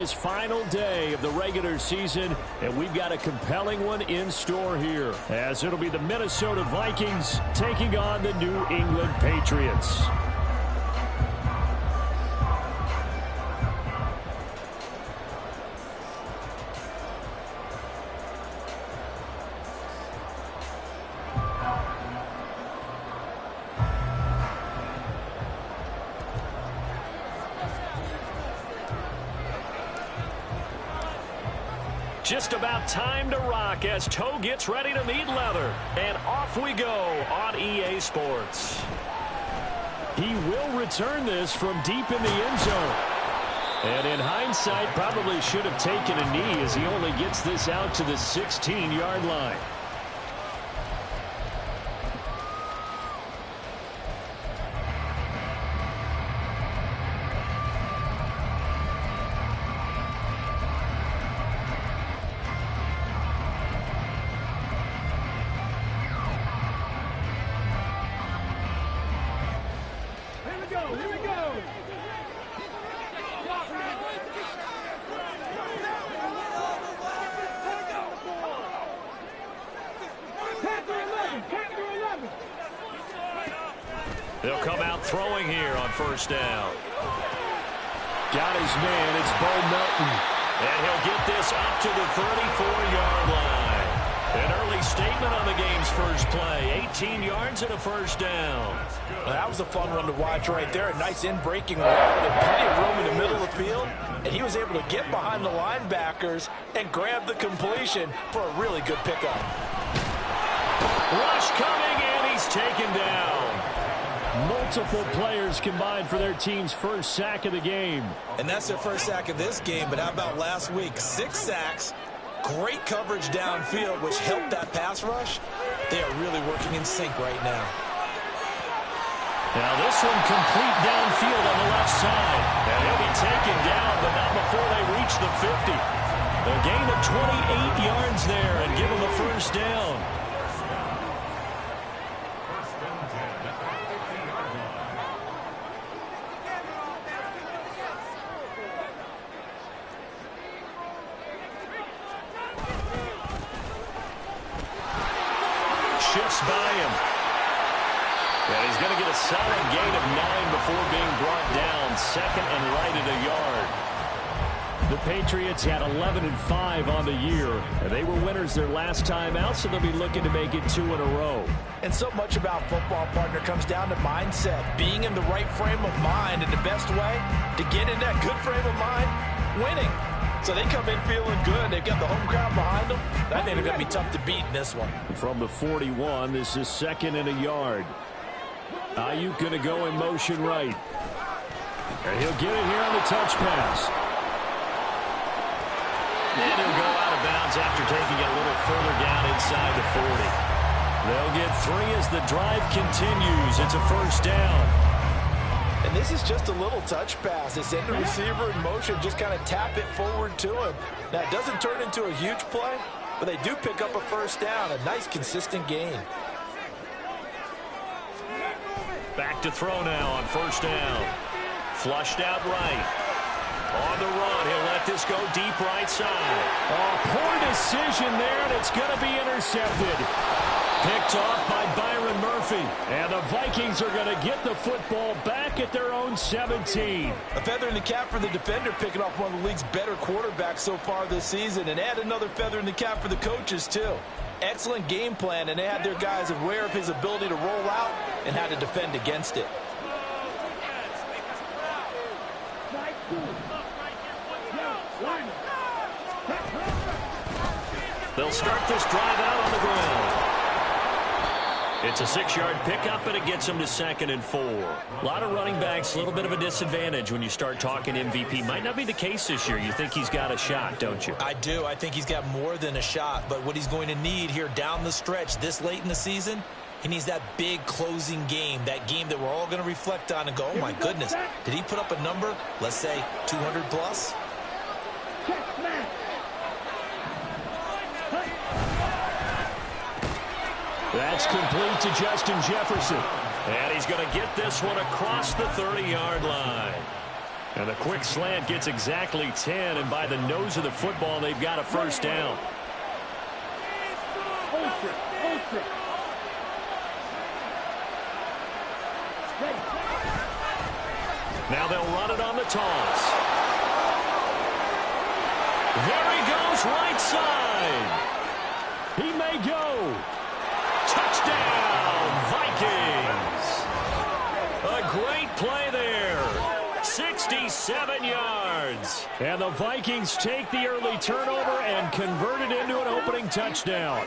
This final day of the regular season, and we've got a compelling one in store here, as it'll be the Minnesota Vikings taking on the New England Patriots. Just about time to rock as toe gets ready to meet leather. And off we go on EA Sports. He will return this from deep in the end zone. And in hindsight, probably should have taken a knee as he only gets this out to the 16-yard line. They'll come out throwing here on first down. Got his man. It's Bo Melton. And he'll get this up to the 34-yard line. An early statement on the game's first play. 18 yards and a first down. Well, that was a fun one to watch right there. A nice in-breaking run with plenty of room in the middle of the field. And he was able to get behind the linebackers and grab the completion for a really good pickup. Rush coming, and he's taken down. Multiple players combined for their team's first sack of the game. And that's their first sack of this game, but how about last week? 6 sacks, great coverage downfield, which helped that pass rush. They are really working in sync right now. Now this one complete downfield on the left side. And he'll be taken down, but not before they reach the 50. A gain of 28 yards there and give them a first down. Shifts by him. And he's going to get a solid gain of 9 before being brought down. Second and right at a yard. The Patriots had 11-5 on the year. And they were winners their last time out, so they'll be looking to make it 2 in a row. And so much about football, partner, comes down to mindset. Being in the right frame of mind, and the best way to get in that good frame of mind, winning. So they come in feeling good. They've got the home crowd behind them. I think they're going to be tough to beat in this one. From the 41, this is second and a yard. Ayuk going to go in motion right. And he'll get it here on the touch pass. And he'll go out of bounds after taking it a little further down inside the 40. They'll get 3 as the drive continues. It's a first down. And this is just a little touch pass. They send the receiver in motion, just kind of tap it forward to him. Now, it doesn't turn into a huge play, but they do pick up a first down. A nice, consistent gain. Back to throw now on first down. Flushed out right. On the run, he'll let this go deep right side. Oh, poor decision there, and it's going to be intercepted. Picked off by Byron Murphy. And the Vikings are going to get the football back at their own 17. A feather in the cap for the defender, picking off one of the league's better quarterbacks so far this season. And add another feather in the cap for the coaches, too. Excellent game plan, and they had their guys aware of his ability to roll out and how to defend against it. They'll start this drive out on the ground. It's a 6-yard pickup, and it gets them to 2nd and 4. A lot of running backs, a little bit of a disadvantage when you start talking MVP. Might not be the case this year. You think he's got a shot, don't you? I do. I think he's got more than a shot. But what he's going to need here down the stretch this late in the season, he needs that big closing game, that game that we're all going to reflect on and go, oh, my goodness, did he put up a number, let's say 200 plus? That's complete to Justin Jefferson. And he's going to get this one across the 30-yard line. And the quick slant gets exactly 10, and by the nose of the football, they've got a first down. Now they'll run it on the toss. There he goes, right side. He may go. Touchdown, Vikings. A great play there. 67 yards. And the Vikings take the early turnover and convert it into an opening touchdown.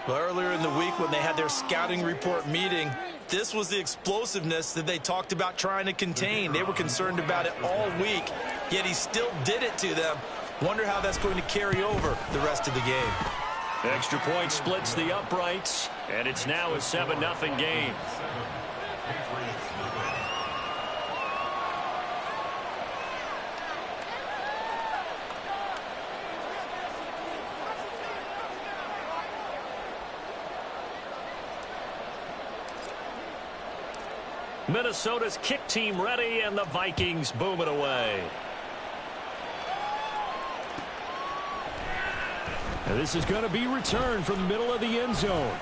Well, earlier in the week when they had their scouting report meeting, this was the explosiveness that they talked about trying to contain. They were concerned about it all week, yet he still did it to them. Wonder how that's going to carry over the rest of the game. Extra point splits the uprights, and it's now a 7-0 game. Minnesota's kick team ready, and the Vikings boom it away. And this is going to be returned from the middle of the end zone.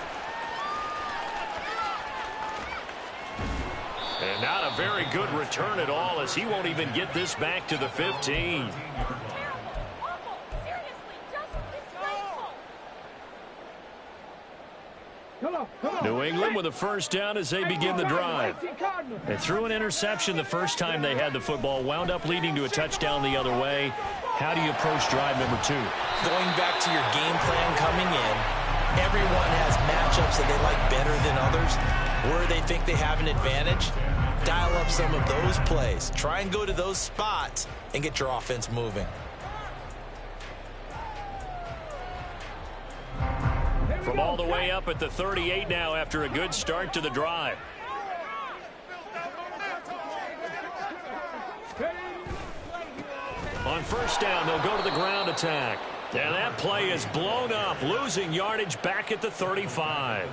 And not a very good return at all, as he won't even get this back to the 15. New England with a first down as they begin the drive. They threw an interception the first time they had the football, wound up leading to a touchdown the other way. How do you approach drive number 2? Going back to your game plan coming in, everyone has matchups that they like better than others, where they think they have an advantage. Dial up some of those plays. Try and go to those spots and get your offense moving. From all the way up at the 38 now after a good start to the drive. On first down, they'll go to the ground attack. And that play is blown up, losing yardage back at the 35.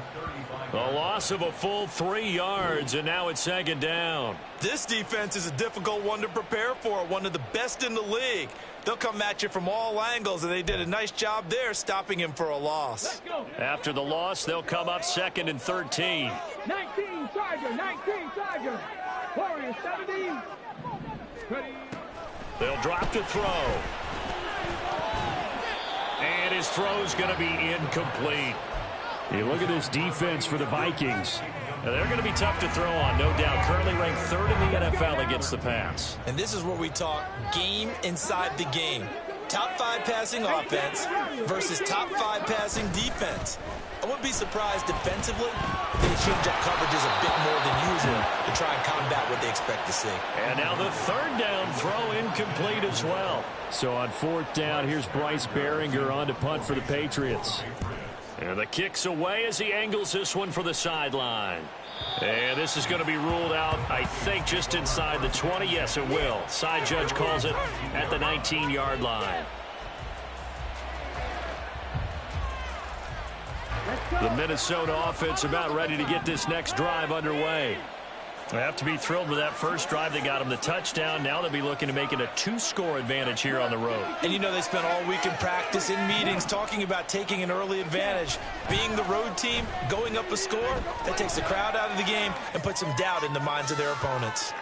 A loss of a full 3 yards, and now it's second down. This defense is a difficult one to prepare for, one of the best in the league. They'll come at you from all angles, and they did a nice job there stopping him for a loss. After the loss, they'll come up second and 13. 19 Charger. Warriors 17. They'll drop to throw. And his throw's going to be incomplete. You look at this defense for the Vikings. Now, they're going to be tough to throw on, no doubt. Currently ranked 3rd in the NFL against the pass. And this is what we talk game inside the game. Top 5 passing offense versus top 5 passing defense. I wouldn't be surprised defensively if they change up coverages a bit more than usual to try and combat what they expect to see. And now the 3rd down throw incomplete as well. So on 4th down, here's Bryce Behringer on to punt for the Patriots. And the kick's away as he angles this one for the sideline. And this is going to be ruled out, I think, just inside the 20. Yes, it will. Side judge calls it at the 19-yard line. The Minnesota offense about ready to get this next drive underway. They have to be thrilled with that first drive. They got them the touchdown. Now they'll be looking to make it a 2-score advantage here on the road. And you know they spent all week in practice, in meetings, talking about taking an early advantage. Being the road team, going up a score, that takes the crowd out of the game and puts some doubt in the minds of their opponents.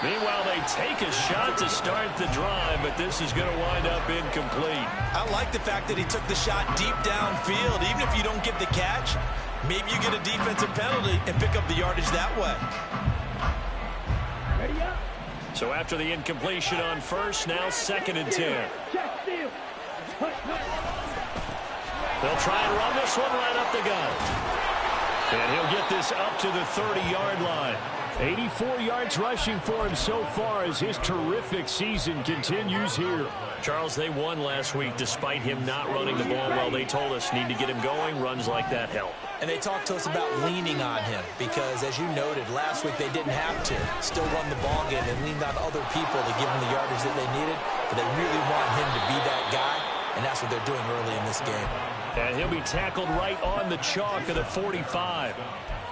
Meanwhile, they take a shot to start the drive, but this is going to wind up incomplete. I like the fact that he took the shot deep downfield. Even if you don't get the catch, maybe you get a defensive penalty and pick up the yardage that way. So after the incompletion on first, now 2nd and 10. They'll try and run this one right up the gut. And he'll get this up to the 30-yard line. 84 yards rushing for him so far as his terrific season continues here. Charles, they won last week despite him not running the ball well. They told us need to get him going. Runs like that help. And they talked to us about leaning on him because, as you noted, last week they didn't have to. Still won the ball game and leaned on other people to give them the yardage that they needed. But they really want him to be that guy, and that's what they're doing early in this game. And he'll be tackled right on the chalk of the 45.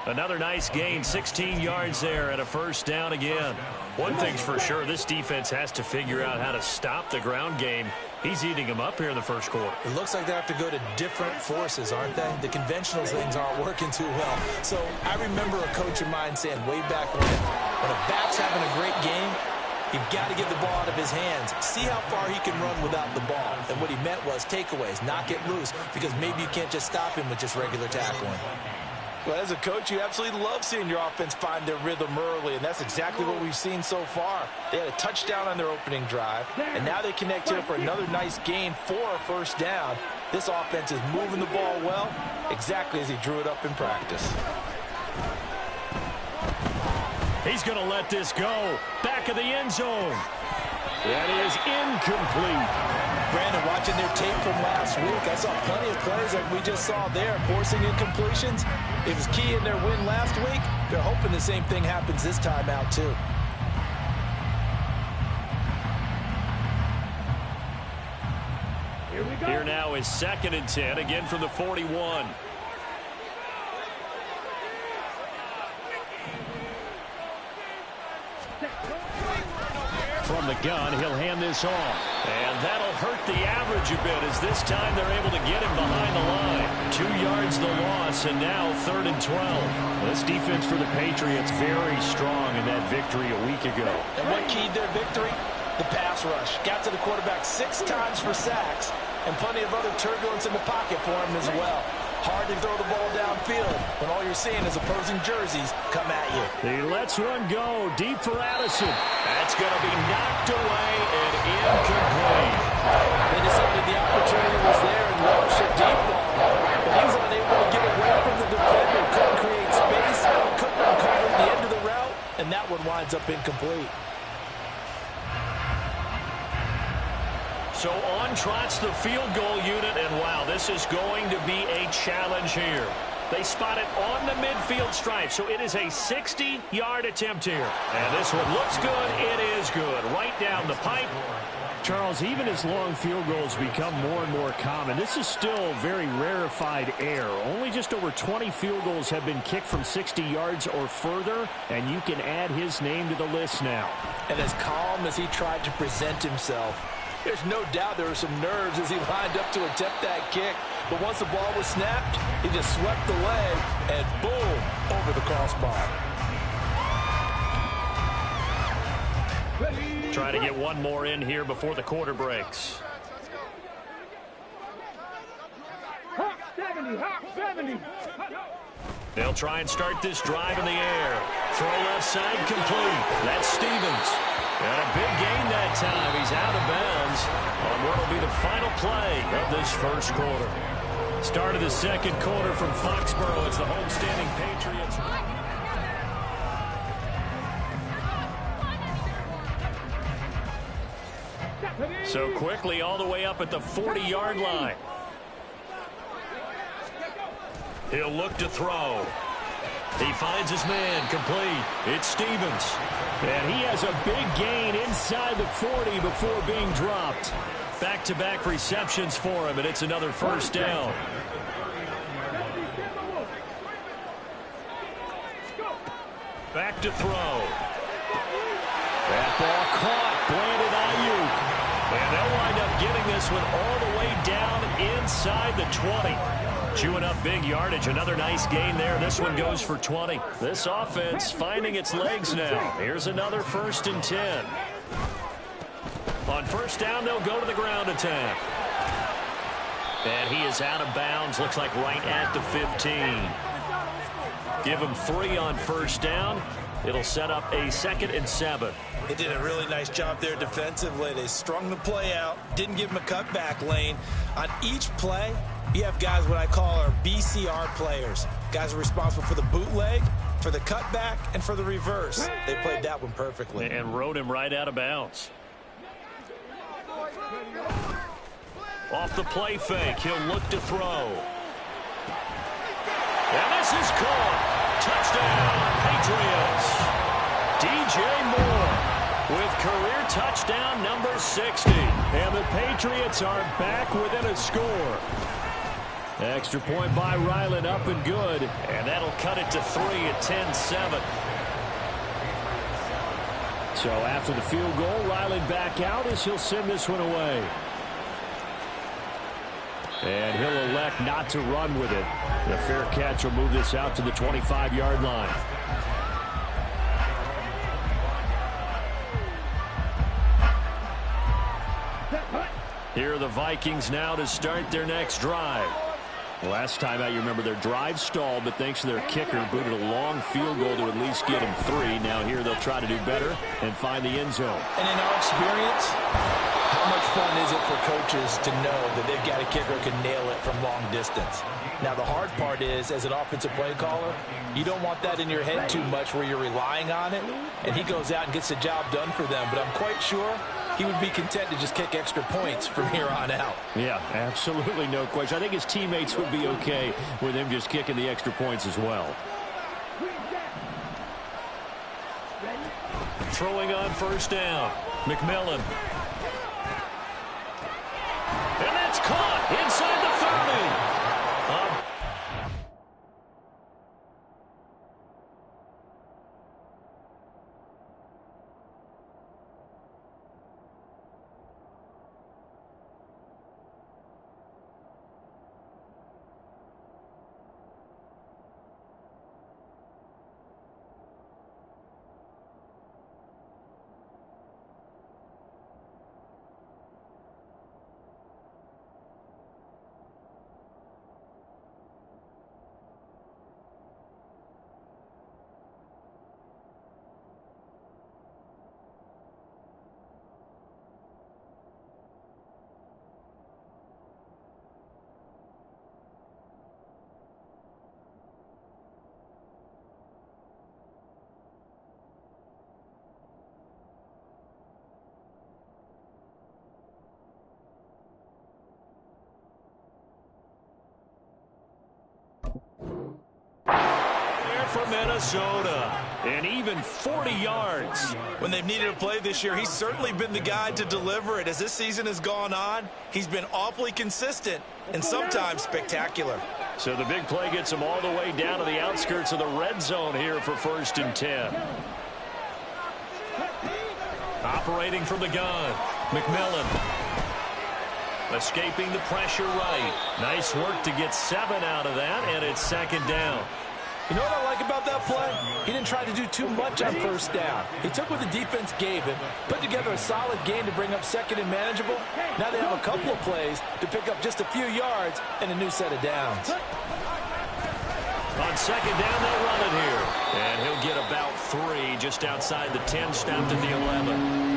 Another nice gain, 16 yards there and a first down again. One thing's for sure, this defense has to figure out how to stop the ground game. He's eating them up here in the first quarter. It looks like they have to go to different forces, aren't they? The conventional things aren't working too well. So I remember a coach of mine saying way back when a back's having a great game, you've got to get the ball out of his hands. See how far he can run without the ball. And what he meant was takeaways, knock it loose, because maybe you can't just stop him with just regular tackling. Well, as a coach, you absolutely love seeing your offense find their rhythm early, and that's exactly what we've seen so far. They had a touchdown on their opening drive, and now they connect here for another nice gain for a first down. This offense is moving the ball well, exactly as he drew it up in practice. He's going to let this go. Back of the end zone. That is incomplete. Brandon, watching their tape from last week, I saw plenty of plays like we just saw there, forcing incompletions. It was key in their win last week. They're hoping the same thing happens this time out, too. Here now is 2nd and 10, again from the 41. From the gun, he'll hand this off. And that'll hurt the average a bit as this time they're able to get him behind the line. 2 yards the loss, and now 3rd and 12. This defense for the Patriots very strong in that victory a week ago. And what keyed their victory? The pass rush. Got to the quarterback 6 times for sacks, and plenty of other turbulence in the pocket for him as well. Hard to throw the ball downfield when all you're seeing is opposing jerseys come at you. He lets one go deep for Addison. That's going to be knocked away and incomplete. They decided the opportunity was there and launched a deep ball, but he was unable to get away from the defender. Couldn't create space, couldn't uncover the end of the route, and that one winds up incomplete. So on trots the field goal unit, and wow, this is going to be a challenge here. They spot it on the midfield stripe, so it is a 60-yard attempt here. And this one looks good. It is good. Right down the pipe. Charles, even as long field goals become more and more common, this is still very rarefied air. Only just over 20 field goals have been kicked from 60 yards or further, and you can add his name to the list now. And as calm as he tried to present himself, there's no doubt there were some nerves as he lined up to attempt that kick. But once the ball was snapped, he just swept the leg and boom, over the crossbar. Trying to get one more in here before the quarter breaks. Hawk 70, Hawk 70. They'll try and start this drive in the air. Throw left side complete. That's Stevens. And a big gain that time. He's out of bounds on what will be the final play of this first quarter. Start of the second quarter from Foxborough. It's the homestanding Patriots. So quickly all the way up at the 40-yard line. He'll look to throw. He finds his man, complete. It's Stevens. And he has a big gain inside the 40 before being dropped. Back-to-back receptions for him, and it's another first down. Back to throw. That ball caught, landed Ayuk. And they'll wind up getting this one all the way down inside the 20. Chewing up big yardage. Another nice gain there. This one goes for 20. This offense finding its legs now. Here's another 1st and 10. On first down, they'll go to the ground attack. And he is out of bounds. Looks like right at the 15. Give him 3 on first down. It'll set up a 2nd and 7. They did a really nice job there defensively. They strung the play out, didn't give him a cutback lane. On each play, you have guys what I call our BCR players. Guys are responsible for the bootleg, for the cutback, and for the reverse. They played that one perfectly. And rode him right out of bounds. Off the play fake, he'll look to throw. And this is caught. Touchdown, Patriots. DJ Moore with career touchdown number 60. And the Patriots are back within a score. Extra point by Ryland, up and good. And that'll cut it to 3 at 10-7. So after the field goal, Ryland back out as he'll send this one away. And he'll elect not to run with it. The fair catch will move this out to the 25-yard line. Here are the Vikings now to start their next drive. Last time out, you remember their drive stalled, but thanks to their kicker, booted a long field goal to at least get them 3. Now here they'll try to do better and find the end zone. And in our experience, how much fun is it for coaches to know that they've got a kicker who can nail it from long distance? Now, the hard part is, as an offensive play caller, you don't want that in your head too much where you're relying on it, and he goes out and gets the job done for them. But I'm quite sure he would be content to just kick extra points from here on out. Yeah, absolutely no question. I think his teammates would be okay with him just kicking the extra points as well. Throwing on first down, McMillan. And that's caught inside the 30. For Minnesota, and even 40 yards. When they've needed a play this year, he's certainly been the guy to deliver it. As this season has gone on, he's been awfully consistent and sometimes spectacular. So the big play gets him all the way down to the outskirts of the red zone here for 1st and 10. Operating from the gun, McMillan. Escaping the pressure right. Nice work to get 7 out of that, and it's 2nd down. You know what I like about that play? He didn't try to do too much on first down. He took what the defense gave him, put together a solid game to bring up 2nd and manageable. Now they have a couple of plays to pick up just a few yards and a new set of downs. On 2nd down, they'll run it here. And he'll get about 3 just outside the 10, stopped at the 11.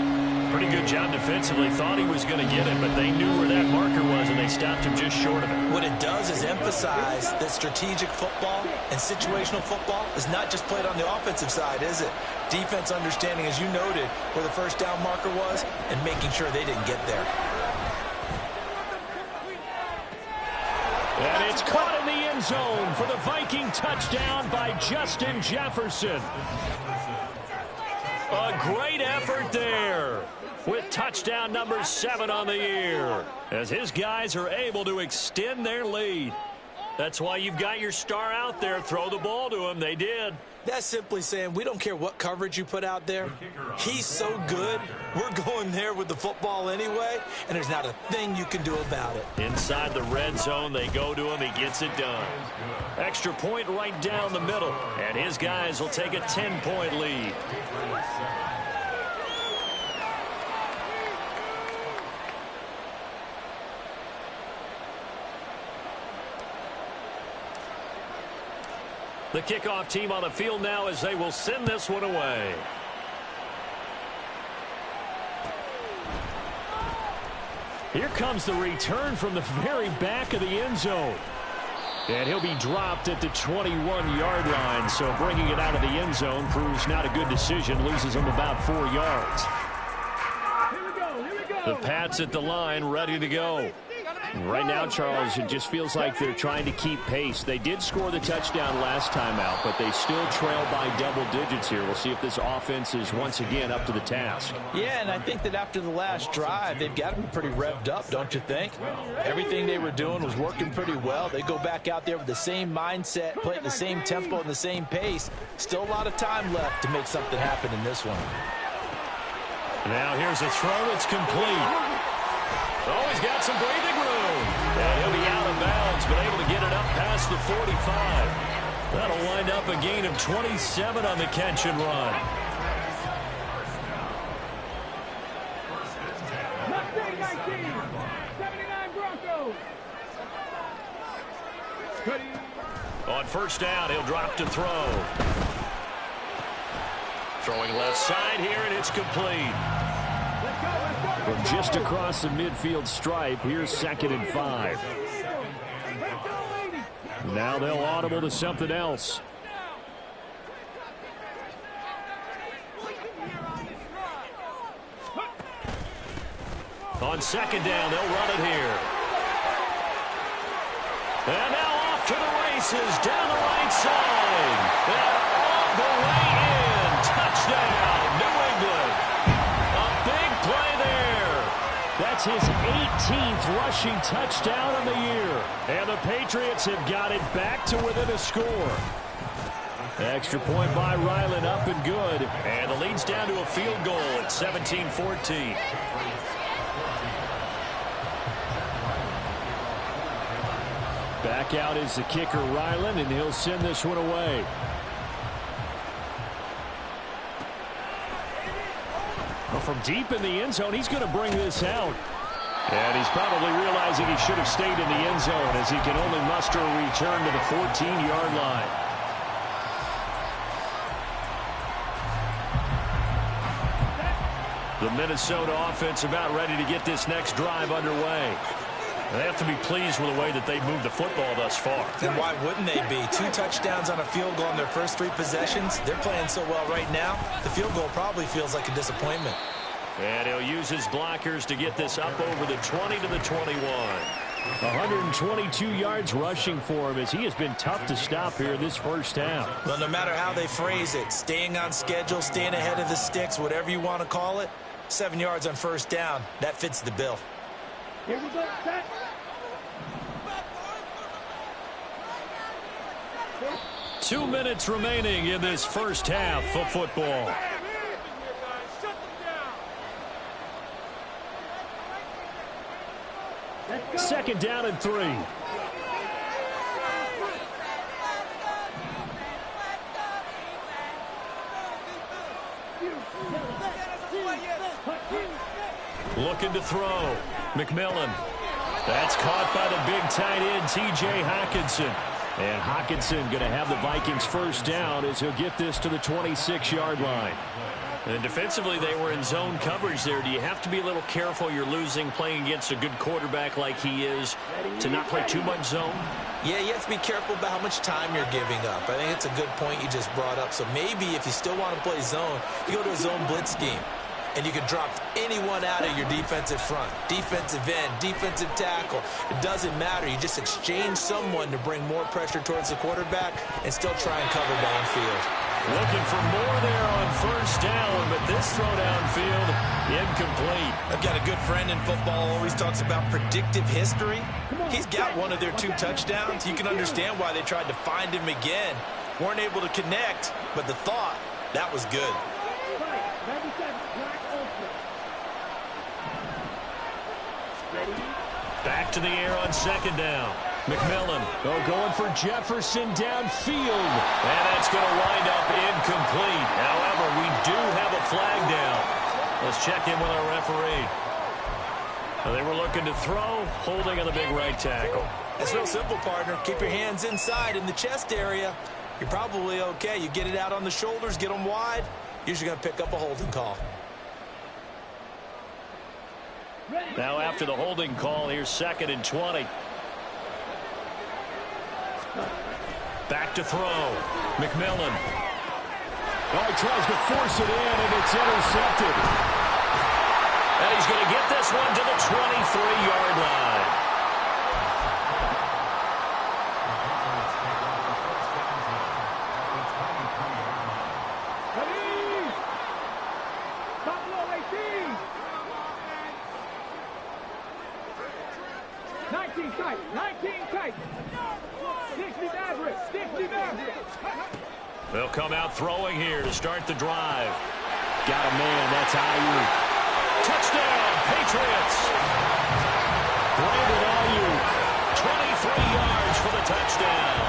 Pretty good job defensively. Thought he was going to get it, but they knew where that marker was, and they stopped him just short of it. What it does is emphasize that strategic football and situational football is not just played on the offensive side, is it? Defense understanding, as you noted, where the first down marker was and making sure they didn't get there. And it's caught in the end zone for the Viking touchdown by Justin Jefferson. A great effort there, with touchdown number 7 on the year, as his guys are able to extend their lead. That's why you've got your star out there. Throw the ball to him. They did. That's simply saying we don't care what coverage you put out there. He's so good. We're going there with the football anyway, and there's not a thing you can do about it. Inside the red zone, they go to him. He gets it done. Extra point right down the middle, and his guys will take a 10-point lead. The kickoff team on the field now as they will send this one away. Here comes the return from the very back of the end zone. And he'll be dropped at the 21-yard line. So bringing it out of the end zone proves not a good decision. Loses him about 4 yards. The Pats at the line ready to go. Right now, Charles, it just feels like they're trying to keep pace. They did score the touchdown last time out, but they still trail by double digits here. We'll see if this offense is once again up to the task. Yeah, and I think that after the last drive, they've got to be pretty revved up, don't you think? Everything they were doing was working pretty well. They go back out there with the same mindset, play at the same tempo and the same pace. Still a lot of time left to make something happen in this one. Now here's a throw that's complete. Oh, he's got some breathing room. And he'll be out of bounds, but able to get it up past the 45. That'll wind up a gain of 27 on the catch and run. Mustang 19, 79 Broncos. On first down, he'll drop to throw. Throwing left side here, and it's complete. From just across the midfield stripe, here's 2nd and 5. Now they'll audible to something else. On 2nd down, they'll run it here. And now off to the races, down the right side. And all the way in. Touchdown, New England. A big play there. That's his 18th rushing touchdown of the year. And the Patriots have got it back to within a score. Extra point by Ryland, up and good. And the lead's down to a field goal at 17-14. Back out is the kicker, Ryland, and he'll send this one away. Well, from deep in the end zone, he's going to bring this out. And he's probably realizing he should have stayed in the end zone as he can only muster a return to the 14-yard line. The Minnesota offense about ready to get this next drive underway. They have to be pleased with the way that they've moved the football thus far. And why wouldn't they be? 2 touchdowns on a field goal in their first 3 possessions. They're playing so well right now, the field goal probably feels like a disappointment. And he'll use his blockers to get this up over the 20 to the 21. 122 yards rushing for him as he has been tough to stop here this first half. Well, no matter how they phrase it, staying on schedule, staying ahead of the sticks, whatever you want to call it, 7 yards on first down, that fits the bill. Here we go, set. 2 minutes remaining in this first half of football. Second down and 3. Looking to throw. McMillan. That's caught by the big tight end, T.J. Hockenson. And Hockenson going to have the Vikings first down as he'll get this to the 26-yard line. And defensively, they were in zone coverage there. Do you have to be a little careful? You're losing playing against a good quarterback like he is to not play too much zone? Yeah, you have to be careful about how much time you're giving up. I think it's a good point you just brought up. So maybe if you still want to play zone, you go to a zone blitz scheme. And you can drop anyone out of your defensive front, defensive end, defensive tackle. It doesn't matter. You just exchange someone to bring more pressure towards the quarterback and still try and cover downfield. Looking for more there on first down, but this throw downfield, incomplete. I've got a good friend in football, always talks about predictive history. He's got one of their 2 touchdowns. You can understand why they tried to find him again. Weren't able to connect, but the thought, that was good. Back to the air on second down. McMillan going for Jefferson downfield. And that's going to wind up incomplete. However, we do have a flag down. Let's check in with our referee. They were looking to throw, holding on the big right tackle. It's real simple, partner. Keep your hands inside in the chest area. You're probably okay. You get it out on the shoulders, get them wide. Usually going to pick up a holding call. Now after the holding call, here's 2nd and 20. Back to throw. McMillan. Oh, he tries to force it in, and it's intercepted. And he's going to get this one to the 23-yard line. 19 tight. 19 tight. 60 Maverick. 60 Maverick. They'll come out throwing here to start the drive. Got a man. That's Ayuk. Touchdown, Patriots. Brandon Ayuk, 23 yards for the touchdown.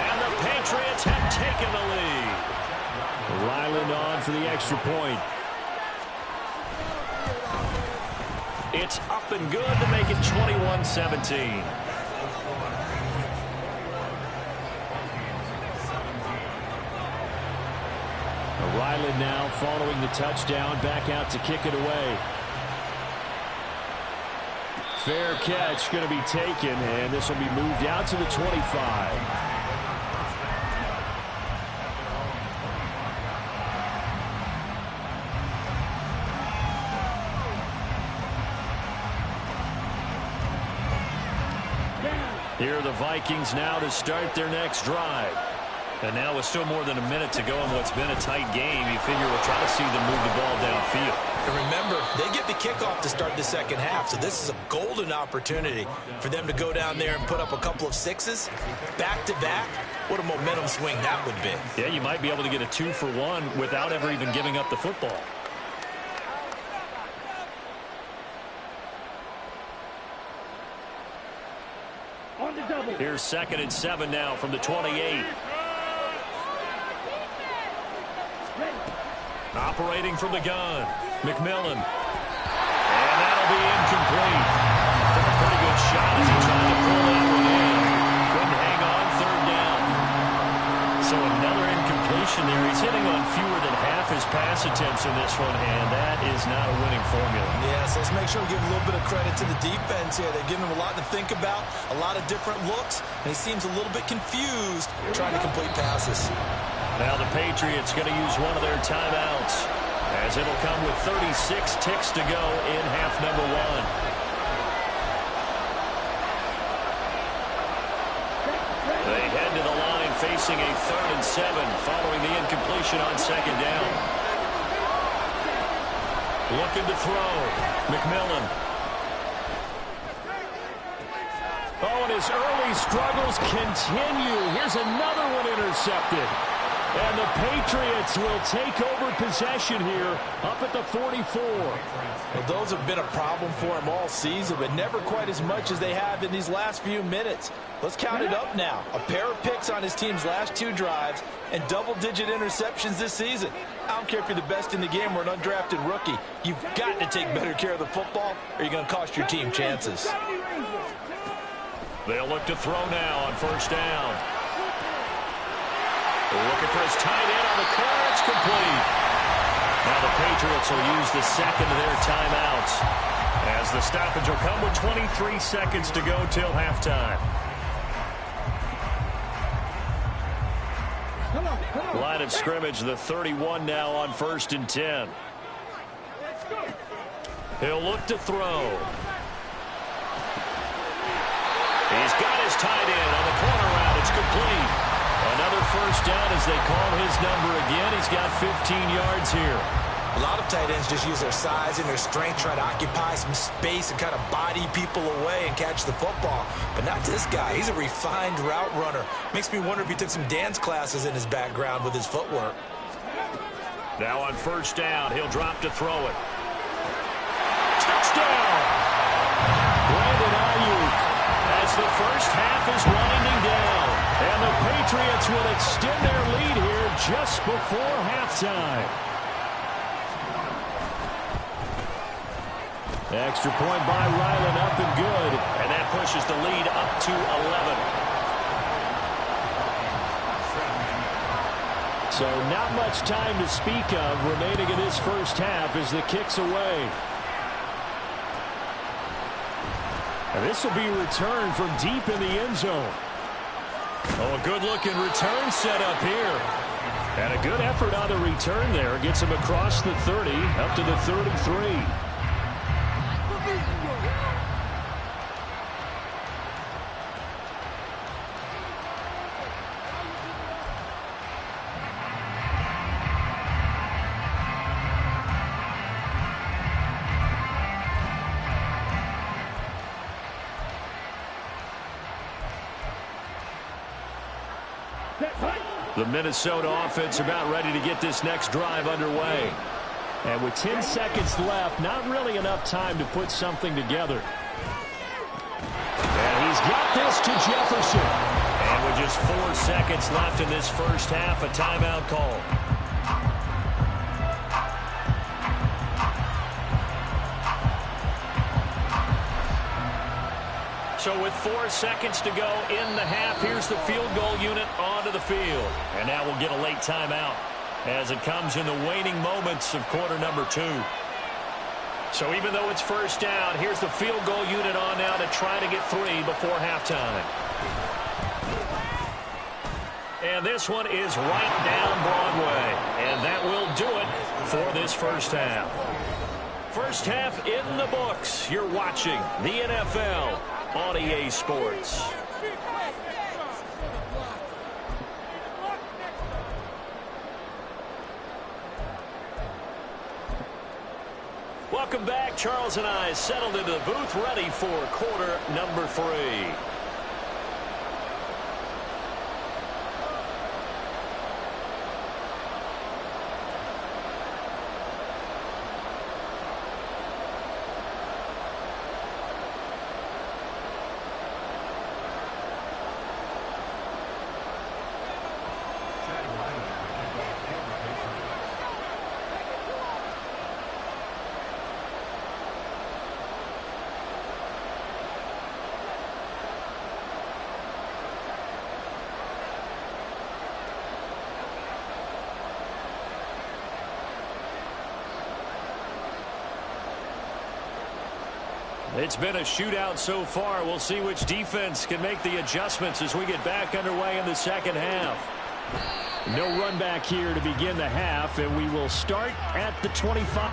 And the Patriots have taken the lead. Ryland on for the extra point. It's up and good to make it 21-17. Ryland now following the touchdown, back out to kick it away. Fair catch going to be taken, and this will be moved out to the 25. Here are the Vikings now to start their next drive. And now with still more than a minute to go in what's been a tight game, you figure we'll try to see them move the ball downfield. And remember, they get the kickoff to start the second half, so this is a golden opportunity for them to go down there and put up a couple of sixes back-to-back. What a momentum swing that would be. Yeah, you might be able to get a 2-for-1 without ever even giving up the football. On the double. Here's 2nd and 7 now from the 28. Operating from the gun, McMillan. And that'll be incomplete. Took a pretty good shot as he tried to pull that one in. Couldn't hang on, 3rd down. So another incompletion there. He's hitting on fewer than half his pass attempts in this one, and that is not a winning formula. Yeah, so let's make sure we give a little bit of credit to the defense here. They're giving him a lot to think about, a lot of different looks, and he seems a little bit confused trying to complete passes. Now the Patriots going to use one of their timeouts, as it'll come with 36 ticks to go in half number 1. They head to the line facing a 3rd and 7 following the incompletion on 2nd down. Looking to throw. McMillan. Oh, and his early struggles continue. Here's another one intercepted. And the Patriots will take over possession here up at the 44. Well, those have been a problem for him all season, but never quite as much as they have in these last few minutes. Let's count it up now. A pair of picks on his team's last 2 drives and double-digit interceptions this season. I don't care if you're the best in the game or an undrafted rookie. You've got to take better care of the football or you're going to cost your team chances. They'll look to throw now on 1st down. Looking for his tight end on the corner. It's complete. Now the Patriots will use the 2nd of their timeouts, as the stoppage will come with 23 seconds to go till halftime. Line of scrimmage, the 31 now on 1st and 10. He'll look to throw. He's got his tight end on the corner route. It's complete. Another 1st down as they call his number again. He's got 15 yards here. A lot of tight ends just use their size and their strength, try to occupy some space and kind of body people away and catch the football. But not this guy. He's a refined route runner. Makes me wonder if he took some dance classes in his background with his footwork. Now on 1st down, he'll drop to throw it. Touchdown! Brandon Ayuk, as the first half is winding down. And the Patriots will extend their lead here just before halftime. Extra point by Ryland, up and good. And that pushes the lead up to 11. So not much time to speak of remaining in this first half as the kick's away. And this will be returned from deep in the end zone. Oh, a good-looking return set up here. And a good effort on the return there. Gets him across the 30, up to the 33. The Minnesota offense about ready to get this next drive underway. And with 10 seconds left, not really enough time to put something together. And he's got this to Jefferson. And with just 4 seconds left in this first half, a timeout call. So with 4 seconds to go in the half, here's the field goal unit onto the field. And now we'll get a late timeout as it comes in the waning moments of quarter number 2. So even though it's first down, here's the field goal unit on now to try to get 3 before halftime. And this one is right down Broadway. And that will do it for this first half. First half in the books. You're watching the NFL on EA Sports. Welcome back. Charles and I settled into the booth ready for quarter number 3. It's been a shootout so far. We'll see which defense can make the adjustments as we get back underway in the second half. No run back here to begin the half, and we will start at the 25.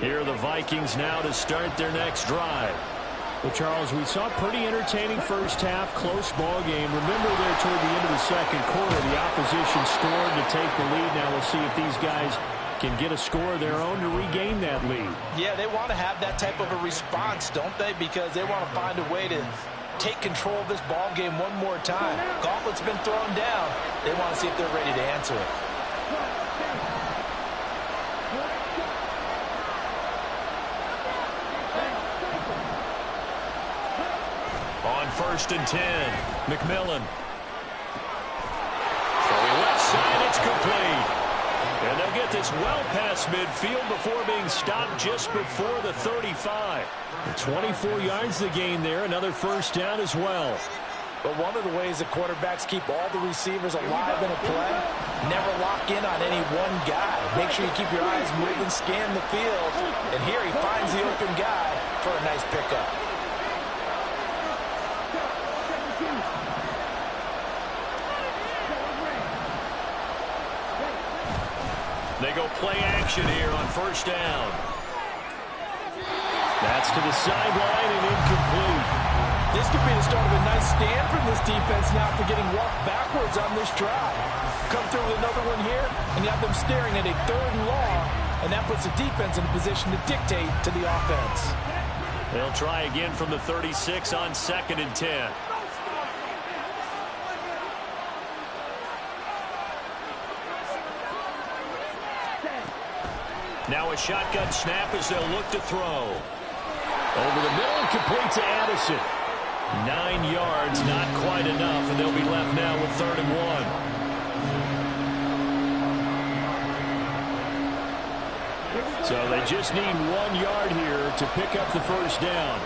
Here are the Vikings now to start their next drive. Well, Charles, we saw a pretty entertaining first half, close ball game. Remember there toward the end of the second quarter, the opposition scored to take the lead. Now we'll see if these guys can get a score of their own to regain that lead. Yeah, they want to have that type of a response, don't they? Because they want to find a way to take control of this ball game one more time. Gauntlet's been thrown down. They want to see if they're ready to answer it. On 1st and 10, McMillan. Throwing left side, it's complete. And they'll get this well past midfield before being stopped just before the 35. 24 yards the gain there. Another first down as well. But one of the ways that quarterbacks keep all the receivers alive in a play, never lock in on any one guy. Make sure you keep your eyes moving, scan the field. And here he finds the open guy for a nice pickup. They go play action here on 1st down. That's to the sideline and incomplete. This could be the start of a nice stand from this defense now after getting walked backwards on this drive. Come through with another one here, and you have them staring at a 3rd and long, and that puts the defense in a position to dictate to the offense. They'll try again from the 36 on 2nd and 10. Now a shotgun snap as they'll look to throw. Over the middle and complete to Addison. 9 yards, not quite enough, and they'll be left now with 3rd and 1. So they just need 1 yard here to pick up the first down.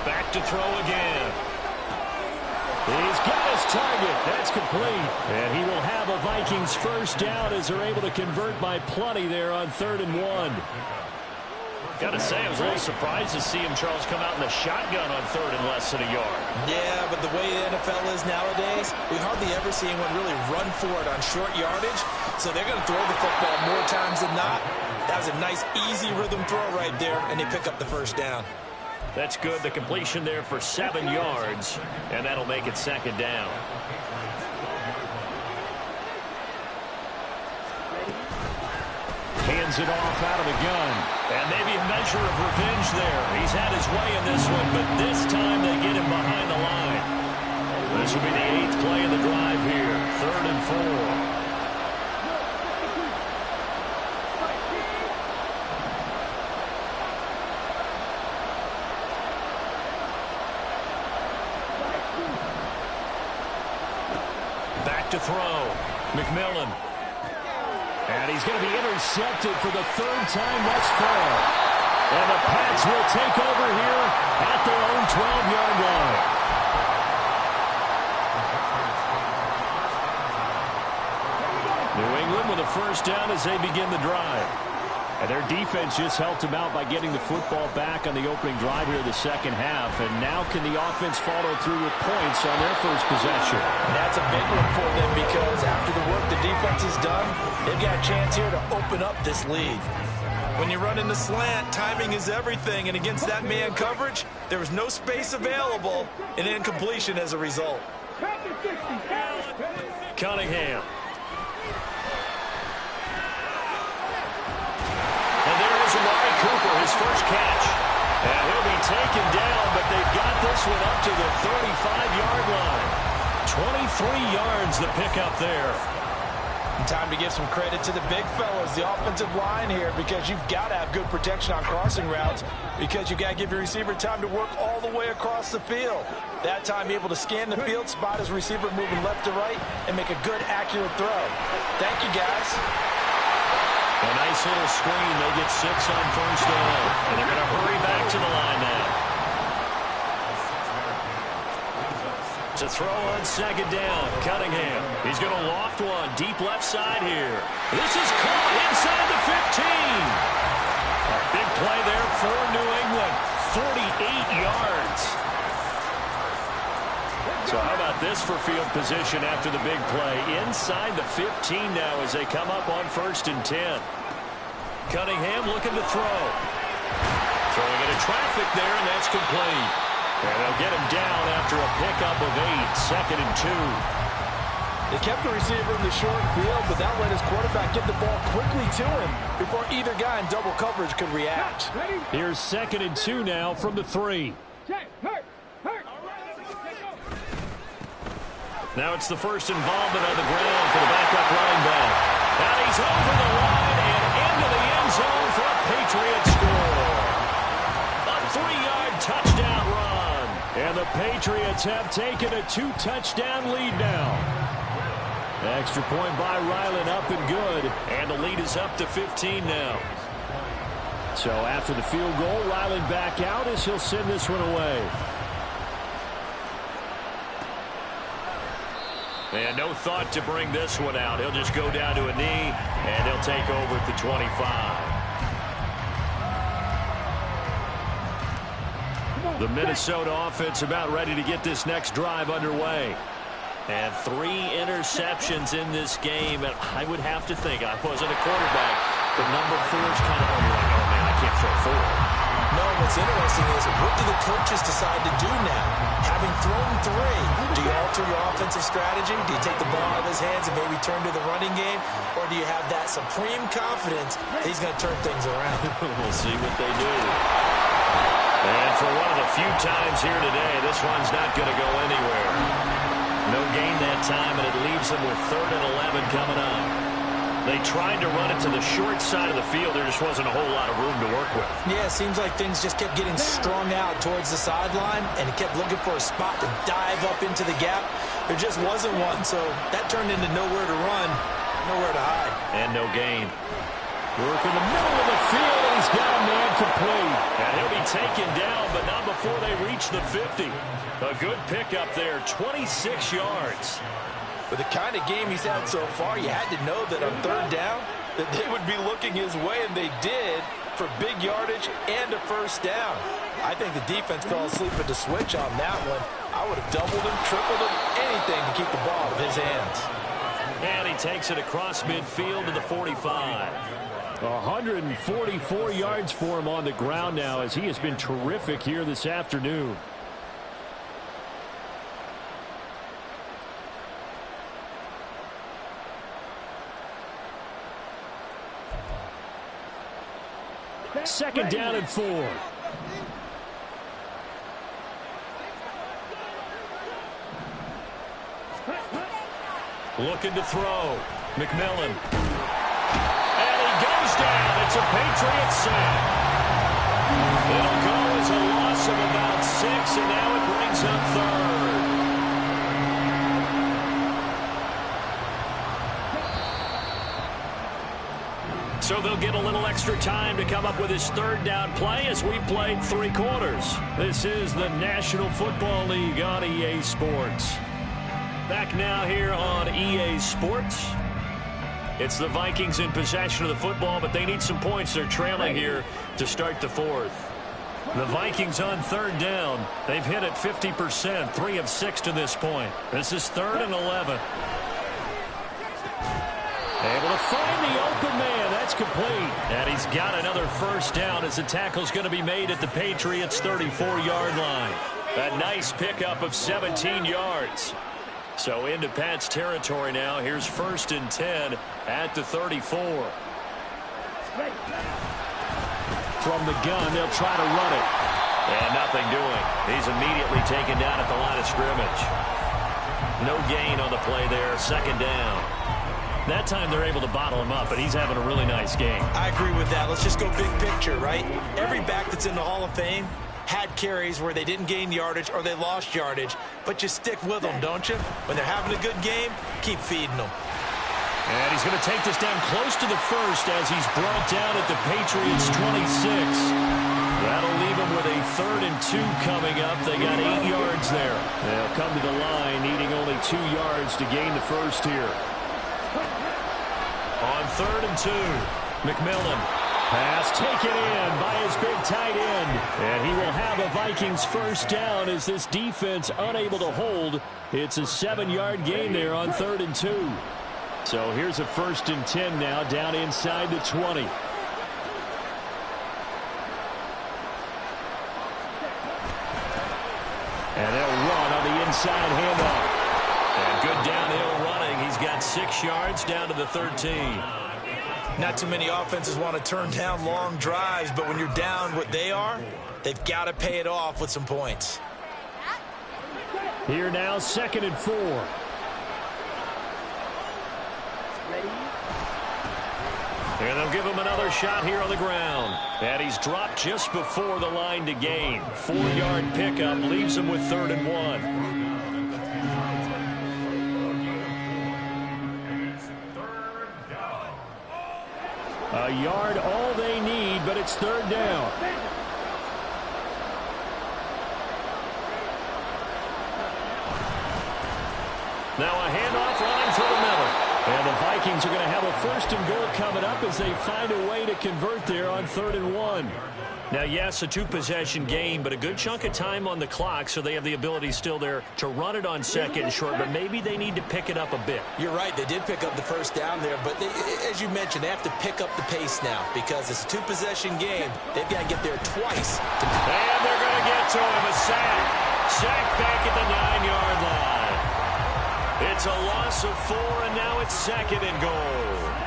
Back to throw again. He's got his target. That's complete. And he will have a Vikings first down as they're able to convert by plenty there on 3rd and 1. Got to say, I was a little surprised to see him, Charles, come out in the shotgun on 3rd and less than a yard. Yeah, but the way the NFL is nowadays, we hardly ever see anyone really run for it on short yardage. So they're going to throw the football more times than not. That was a nice, easy rhythm throw right there, and they pick up the first down. That's good. The completion there for 7 yards, and that'll make it 2nd down. Hands it off out of the gun. And maybe a measure of revenge there. He's had his way in this one, but this time they get him behind the line. This will be the 8th play of the drive here. 3rd and 4. To throw. McMillan. And he's going to be intercepted for the 3rd time thus far. And the Pats will take over here at their own 12-yard line. New England with a first down as they begin the drive. And their defense just helped them out by getting the football back on the opening drive here of the second half. And now can the offense follow through with points on their first possession? And that's a big one for them because after the work the defense has done, they've got a chance here to open up this lead. When you run in the slant, timing is everything. And against that man coverage, there was no space available and incompletion as a result. Cunningham. Cooper, his first catch. And he'll be taken down, but they've got this one up to the 35-yard line. 23 yards the pickup there. And time to give some credit to the big fellas, the offensive line here, because you've got to have good protection on crossing routes because you've got to give your receiver time to work all the way across the field. That time, be able to scan the field, spot his receiver moving left to right, and make a good, accurate throw. Thank you, guys. A nice little screen. They get 6 on first down. And they're going to hurry back to the line now. To throw on 2nd down. Cunningham. He's going to loft one. Deep left side here. This is caught inside the 15. A big play there for New England. 48 yards. So how about this for field position after the big play? Inside the 15 now as they come up on 1st and 10. Cunningham looking to throw. Throwing into traffic there, and that's complete. And they'll get him down after a pickup of 8, 2nd and 2. They kept the receiver in the short field, but that let his quarterback get the ball quickly to him before either guy in double coverage could react. Here's 2nd and 2 now from the 3. Now it's the first involvement on the ground for the backup running back. And he's over the line and into the end zone for a Patriots score. A 3-yard touchdown run. And the Patriots have taken a 2-touchdown lead now. Extra point by Ryland, up and good. And the lead is up to 15 now. So after the field goal, Ryland back out as he'll send this one away. And no thought to bring this one out. He'll just go down to a knee, and he'll take over at the 25. The Minnesota offense about ready to get this next drive underway. And 3 interceptions in this game. And I would have to think, I wasn't a quarterback, but number 4 is kind of like, oh, man, I can't throw 4. No, what's interesting is what do the coaches decide to do now? Having thrown 3, do you alter your offensive strategy? Do you take the ball out of his hands and maybe turn to the running game? Or do you have that supreme confidence that he's going to turn things around? We'll see what they do. And for one of the few times here today, this one's not going to go anywhere. No gain that time, and it leaves them with 3rd and 11 coming up. They tried to run it to the short side of the field. There just wasn't a whole lot of room to work with. Yeah, it seems like things just kept getting strung out towards the sideline, and he kept looking for a spot to dive up into the gap. There just wasn't one, so that turned into nowhere to run, nowhere to hide. And no gain. Work in the middle of the field, and he's got a man complete. And he'll be taken down, but not before they reach the 50. A good pickup there, 26 yards. With the kind of game he's had so far, you had to know that on 3rd down, that they would be looking his way, and they did, for big yardage and a 1st down. I think the defense fell asleep at the switch on that one. I would have doubled him, tripled him, anything to keep the ball out of his hands. And he takes it across midfield to the 45. 144 yards for him on the ground now as he has been terrific here this afternoon. Second down and 4. Looking to throw. McMillan. And he goes down. It's a Patriots sack. It'll go as a loss of about 6, and now it brings up 3rd. So they'll get a little extra time to come up with his 3rd down play as we've played 3 quarters. This is the National Football League on EA Sports. Back now here on EA Sports. It's the Vikings in possession of the football, but they need some points. They're trailing here to start the 4th. The Vikings on 3rd down. They've hit it 50%, 3 of 6 to this point. This is 3rd and 11. Able to find the open man. That's complete. And he's got another 1st down as the tackle's going to be made at the Patriots' 34-yard line. A nice pickup of 17 yards. So into Pat's territory now. Here's 1st and 10 at the 34. From the gun, they'll try to run it. And nothing doing. He's immediately taken down at the line of scrimmage. No gain on the play there. 2nd down. That time they're able to bottle him up, but he's having a really nice game. I agree with that. Let's just go big picture, right? Every back that's in the Hall of Fame had carries where they didn't gain yardage or they lost yardage, but you stick with them, don't you? When they're having a good game, keep feeding them. And he's going to take this down close to the 1st as he's brought down at the Patriots' 26. That'll leave him with a 3rd and 2 coming up. They got 8 yards there. They'll come to the line needing only 2 yards to gain the 1st here. On 3rd and 2, McMillan. Pass taken in by his big tight end. And he will have a Vikings first down as this defense unable to hold. It's a 7-yard gain there on 3rd and 2. So here's a 1st and 10 now down inside the 20. And they'll run on the inside handoff. And good downhill running. He's got 6 yards down to the 13. Not too many offenses want to turn down long drives, but when you're down what they are, they've got to pay it off with some points. Here now, 2nd and 4. And they'll give him another shot here on the ground. And he's dropped just before the line to gain. 4-yard pickup leaves him with 3rd and 1. A yard all they need, but it's 3rd down. Now a handoff running through the middle. And the Vikings are going to have a 1st and goal coming up as they find a way to convert there on 3rd and 1. Now, yes, a 2-possession game, but a good chunk of time on the clock, so they have the ability still there to run it on 2nd and short, but maybe they need to pick it up a bit. You're right. They did pick up the 1st down there, but they, as you mentioned, they have to pick up the pace now because it's a 2-possession game. They've got to get there twice. And they're going to get to him. A sack. Sack back at the 9-yard line. It's a loss of 4, and now it's 2nd and goal.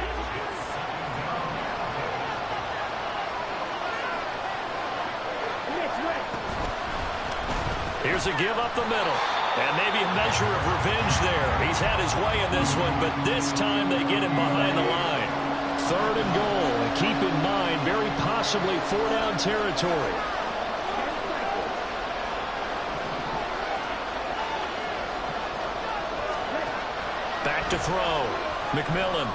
Here's a give up the middle. And maybe a measure of revenge there. He's had his way in this one, but this time they get him behind the line. 3rd and goal. And keep in mind, very possibly 4-down territory. Back to throw. McMillan.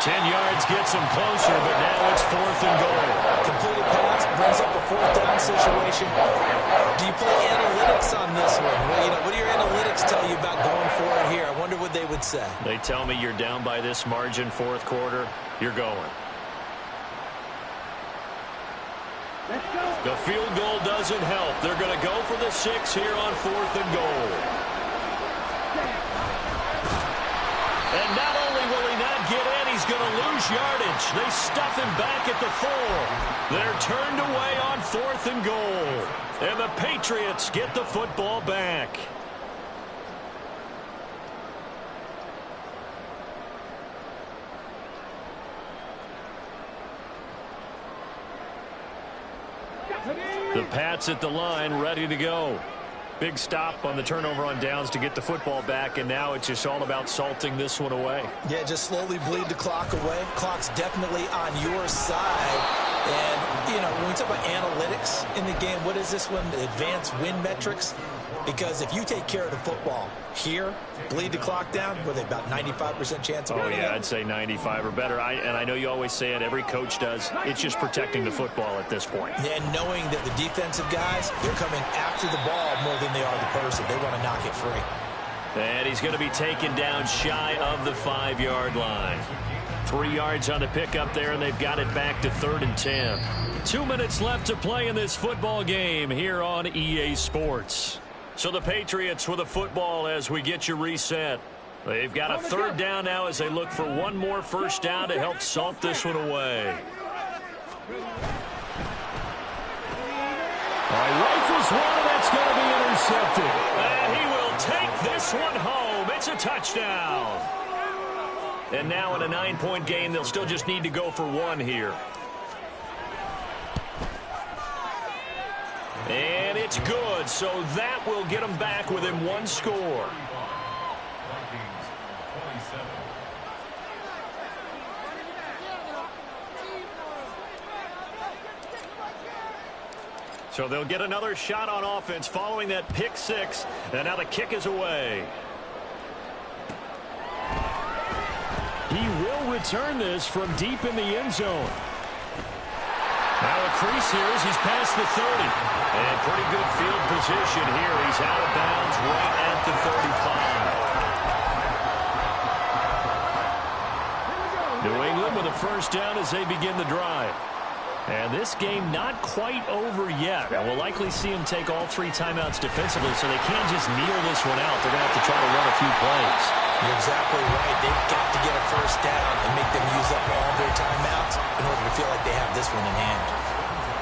10 yards gets him closer, but now it's 4th and goal. Completed pass brings up a 4th down situation. Do you play analytics on this one? Well, what do your analytics tell you about going for it here? I wonder what they would say. They tell me you're down by this margin 4th quarter, you're going. Let's go. The field goal doesn't help. They're going to go for the 6 here on 4th and goal. And not only will he not get in, he's going to lose yardage. They stuff him back at the 4. They're turned away on 4th and goal. And the Patriots get the football back. The Pats at the line, ready to go. Big stop on the turnover on downs to get the football back, and now it's just all about salting this one away. Yeah, just slowly bleed the clock away. Clock's definitely on your side. And, when we talk about analytics in the game, what is this one? Advanced win metrics? Because if you take care of the football here, bleed the clock down, with about 95% chance of winning. Oh, yeah, I'd say 95 or better. And I know you always say it, every coach does. It's just protecting the football at this point. And knowing that the defensive guys, they're coming after the ball more than they are the person. They want to knock it free. And he's going to be taken down shy of the 5-yard line. 3 yards on the pickup there, and they've got it back to 3rd and 10. 2 minutes left to play in this football game here on EA Sports. So the Patriots with a football as we get you reset. They've got a 3rd down now as they look for one more 1st down to help salt this one away. Rifles one, and that's going to be intercepted. And he will take this one home. It's a touchdown. And now in a 9-point game, they'll still just need to go for 1 here. And it's good, so that will get them back within 1 score. So they'll get another shot on offense following that pick 6, and now the kick is away. He will return this from deep in the end zone. Now a crease here as he's past the 30. And pretty good field position here. He's out of bounds right at the 35. first down as they begin the drive. And this game not quite over yet. And we'll likely see them take all 3 timeouts defensively, so they can't just kneel this one out. They're going to have to try to run a few plays. You're exactly right. They've got to get a first down and make them use up all their timeouts in order to feel like they have this one in hand.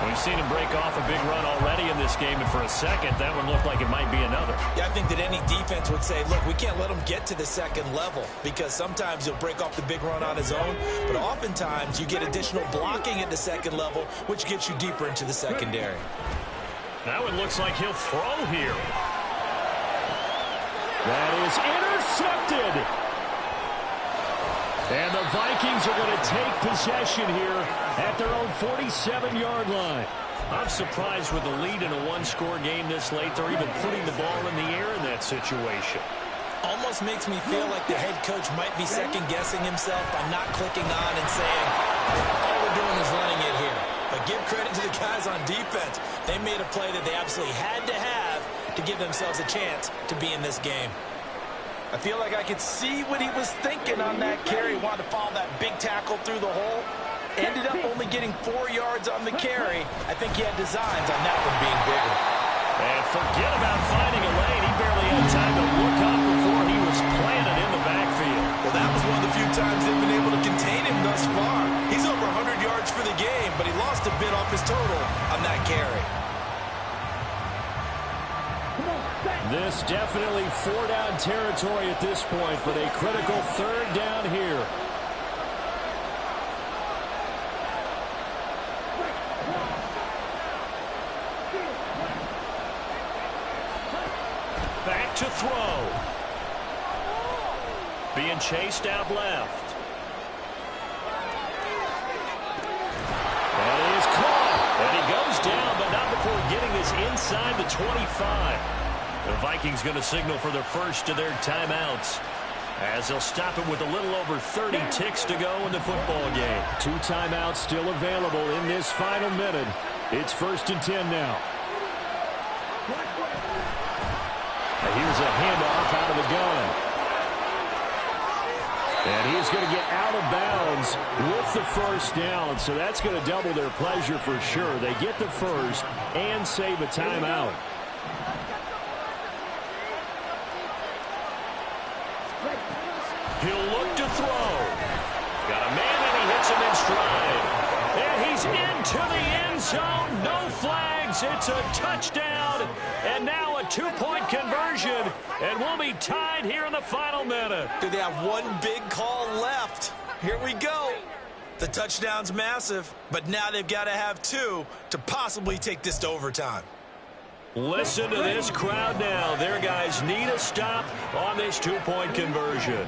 We've seen him break off a big run already in this game, and for a second, that one looked like it might be another. Yeah, I think that any defense would say, look, we can't let him get to the second level, because sometimes he'll break off the big run on his own, but oftentimes you get additional blocking at the second level, which gets you deeper into the secondary. Now it looks like he'll throw here. That is intercepted. And the Vikings are going to take possession here at their own 47-yard line. I'm surprised with the lead in a one-score game this late. They're even putting the ball in the air in that situation. Almost makes me feel like the head coach might be second-guessing himself by not clicking on and saying, all we're doing is running it here. But give credit to the guys on defense. They made a play that they absolutely had to have to give themselves a chance to be in this game. I feel like I could see what he was thinking on that carry. He wanted to follow that big tackle through the hole. Ended up only getting 4 yards on the carry. I think he had designs on that one being bigger. And forget about finding a lane. He barely had time to look up before he was planted in the backfield. Well, that was one of the few times they've been able to contain him thus far. He's over 100 yards for the game, but he lost a bit off his total on that carry. This definitely 4-down territory at this point, but a critical 3rd down here. Back to throw. Being chased out left. That is caught. And he goes down, but not before getting this inside the 25. The Vikings going to signal for their first of their timeouts, as they'll stop it with a little over 30 ticks to go in the football game. 2 timeouts still available in this final minute. It's 1st and 10 now. And here's a handoff out of the gun. And he's going to get out of bounds with the first down, so that's going to double their pleasure for sure. They get the first and save a timeout. He'll look to throw. Got a man, and he hits him in stride. And he's into the end zone. No flags. It's a touchdown. And now a 2-point conversion. And we'll be tied here in the final minute. Do they have one big call left? Here we go. The touchdown's massive, but now they've got to have 2 to possibly take this to overtime. Listen to this crowd now. Their guys need a stop on this 2-point conversion.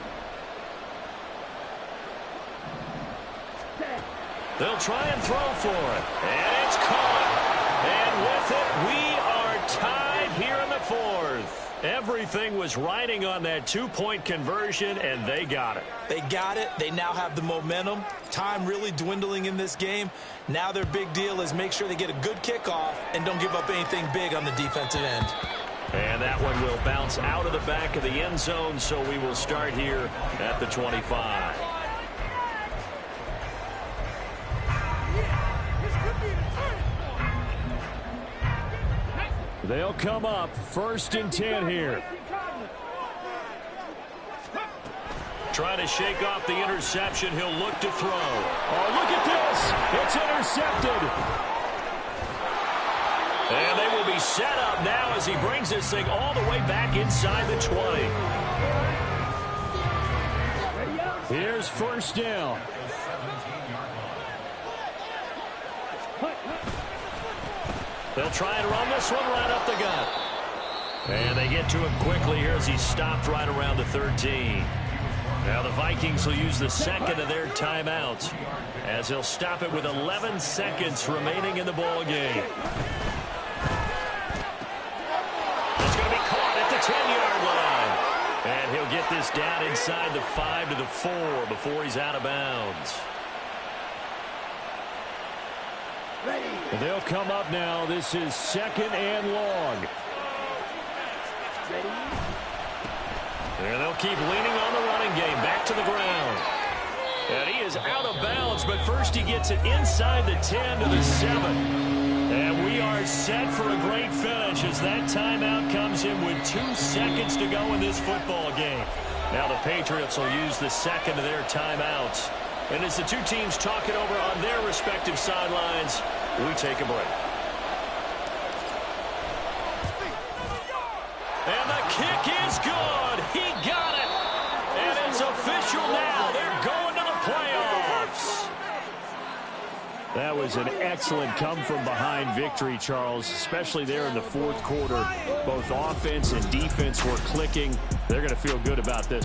They'll try and throw for it. And it's caught. And with it, we are tied here in the 4th. Everything was riding on that 2-point conversion, and they got it. They got it. They now have the momentum. Time really dwindling in this game. Now their big deal is make sure they get a good kickoff and don't give up anything big on the defensive end. And that one will bounce out of the back of the end zone, so we will start here at the 25. They'll come up 1st and 10 here. Trying to shake off the interception. He'll look to throw. Oh, look at this. It's intercepted. And they will be set up now as he brings this thing all the way back inside the 20. Here's 1st down. They'll try and run this one right up the gut. And they get to him quickly here as he stopped right around the 13. Now the Vikings will use the 2nd of their timeouts as they'll stop it with 11 seconds remaining in the ball game. It's going to be caught at the 10-yard line. And he'll get this down inside the 5 to the 4 before he's out of bounds. They'll come up now. This is 2nd and long. And they'll keep leaning on the running game. Back to the ground. And he is out of bounds, but first he gets it inside the 10 to the 7. And we are set for a great finish as that timeout comes in with 2 seconds to go in this football game. Now the Patriots will use the second of their timeouts. And as the two teams talk it over on their respective sidelines, we take a break. And the kick is good. He got it. And it's official now. They're going to the playoffs. That was an excellent come-from-behind victory, Charles, especially there in the fourth quarter. Both offense and defense were clicking. They're going to feel good about this.